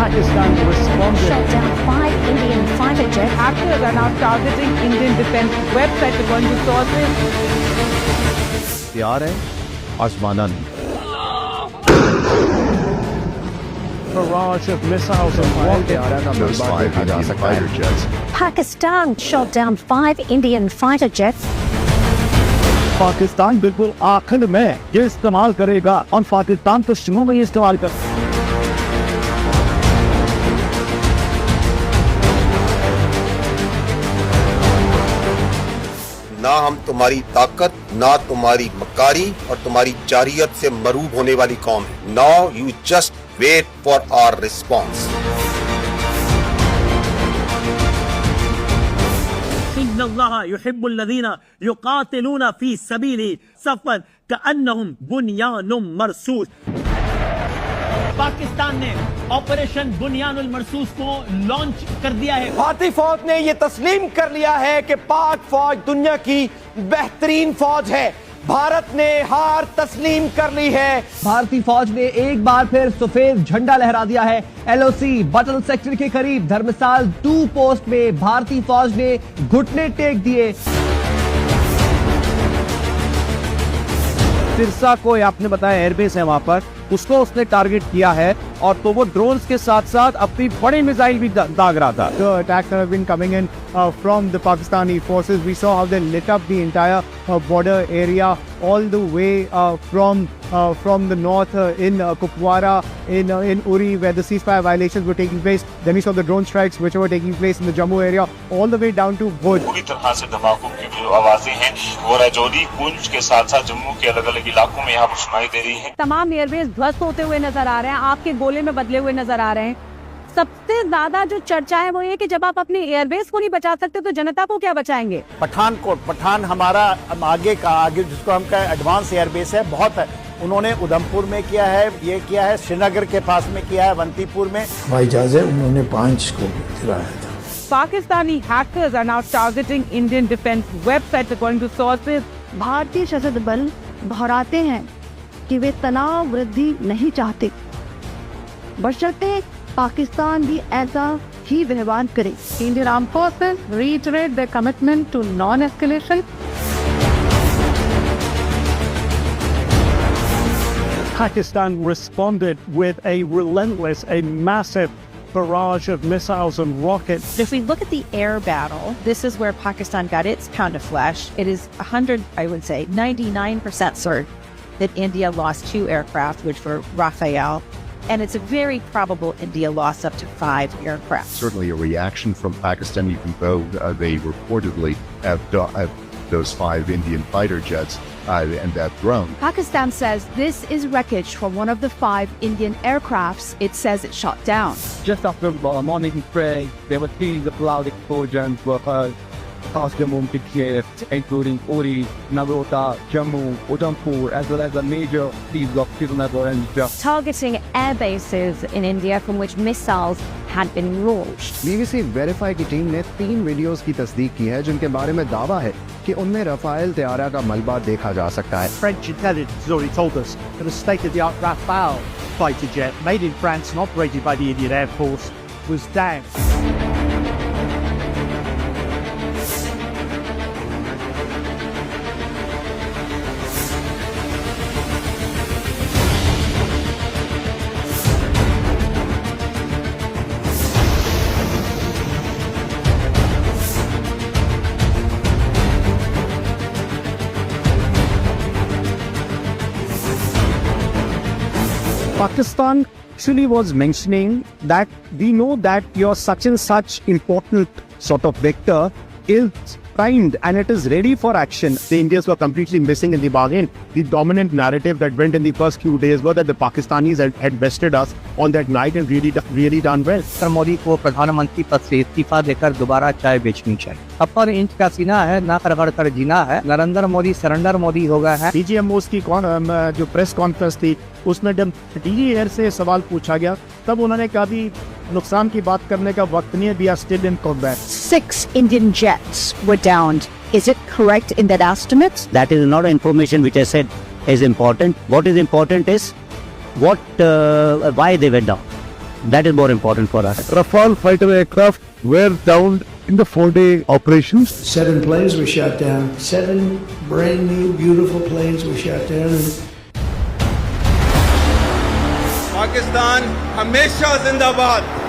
Pakistan responded. Shot down 5 Indian fighter jets. Hackers are now targeting Indian defense websites according to sources. तैयार है आजमाना नहीं. Barrage of missiles and rockets. Those 5 Indian fighter jets. Pakistan shot down 5 Indian fighter jets. Pakistan बिल्कुल आखिर में ये इस्तेमाल करेगा और पाकिस्तान तो शुरू में ये इस्तेमाल कर. ना हम तुम्हारी ताकत, ना तुम्हारी मकारी और तुम्हारी जारियत से मरूब होने वाली कौम है. Now you just wait for our response. इन्नल्लाह युहिब्बुल्लज़ीना युक़ातिलूना फ़ी सबीलिही सफ़्फ़न कअन्नहुम बुनियानुम मरसूस. पाकिस्तान ने ऑपरेशन बुनियानुल मरसूस को लॉन्च कर दिया है. भारतीय फौज ने यह तस्लीम कर लिया है कि पाक फौज दुनिया की बेहतरीन फौज है. भारत ने हार तस्लीम कर ली है. भारतीय फौज ने एक बार फिर सफेद झंडा लहरा दिया है. एलओसी बटल सेक्टर के करीब धर्मसाल 2 पोस्ट में भारतीय फौज ने घुटने टेक दिए. सिरसा को आपने बताया एयरबेस है वहां पर, उसको उसने टारगेट किया है और तो वो ड्रोन्स के साथ साथ अपनी बड़ी मिसाइल भी दाग रहा था. The attacks that have been coming in from the Pakistani forces, we saw how they lit up the entire border area all the way from the north in Kupwara, in Uri, where the ceasefire violations were taking place. Then we saw the drone strikes which were taking place in the Jammu area, all the way down to Bhuj. पूरी तरह से धमाकों की जो आवाजें हैं वो राजौरी, पुंछ के साथ साथ जम्मू के अलग अलग इलाकों में यहाँ पर सुनाई दे रही है. तमाम एयरबेस ध्वस्त होते हुए नजर आ रहे हैं, आग के गोले में बदले हुए नजर आ रहे हैं. सबसे ज्यादा जो चर्चा है वो ये कि जब आप अपनी एयरबेस को नहीं बचा सकते तो जनता को क्या बचाएंगे. पठानकोट, पठान हमारा आगे जिसको हम कहें एडवांस एयरबेस है, बहुत है. उन्होंने उधमपुर में किया है, ये किया है श्रीनगर के पास में किया है, अवंतीपुर में. हवाई जहाज है, उन्होंने 5 को गिराया था. Pakistani hackers are now targeting Indian defense websites according to sources. भारतीय सशस्त्र बल दोहराते हैं कि वे तनाव वृद्धि नहीं चाहते, बशर्ते पाकिस्तान भी ऐसा ही व्यवहार करे. Indian Armed Forces reiterate their commitment to non-escalation. Pakistan responded with a relentless, a massive barrage of missiles and rockets. If we look at the air battle, this is where Pakistan got its pound of flesh. It is 99% certain that India lost 2 aircraft, which were Rafale. And it's very probable India lost up to 5 aircraft. Certainly a reaction from Pakistan, even though they reportedly have those 5 Indian fighter jets and that drone. Pakistan says this is wreckage from one of the 5 Indian aircrafts it says it shot down. Just after morning prayer, there were 3 loud explosions were heard across Jammu and Kashmir, including Uri, Narota, Jammu, Udhampur, as well as a major siege of Srinagar and Jammu. Targeting air bases in India from which missiles had been launched. BBC verify की team ने 3 videos की तस्दीक की है जिनके बारे में दावा है कि उनमें रफाल तैयारा का मलबा देखा जा सकता है. French intelligence has already told us that a state-of-the-art Rafale fighter jet made in France and operated by the Indian Air Force was down. Pakistan actually was mentioning that we know that your such and such important sort of vector is primed and it is ready for action. The Indians were completely missing in the bargain. The dominant narrative that went in the first few days was that the Pakistanis had bested us on that night and really done well. Sir Modi को प्रधानमंत्री पद से इस्तीफा देकर दोबारा चाय बेचनी चाहिए. अपर इंच का सीना है, ना रगड़ कर जीना है. नरेंद्र मोदी सरेंडर मोदी हो गया है. DGMOs की जो प्रेस कॉन्फ्रेंस थी उसमें जब DG एयर से सवाल पूछा गया तब उन्होंने कहा भी नुकसान की बात करने का वक्त नहीं है. We are still in combat. 6 Indian jets were downed. Is it correct in that estimate? That is not information which I said is important. What is important is why they went down. That is more important for us. Rafale fighter aircraft were downed in the 4-day operations. 7 planes were shot down. 7 brand new, beautiful planes were shot down. Pakistan हमेशा जिंदाबाद।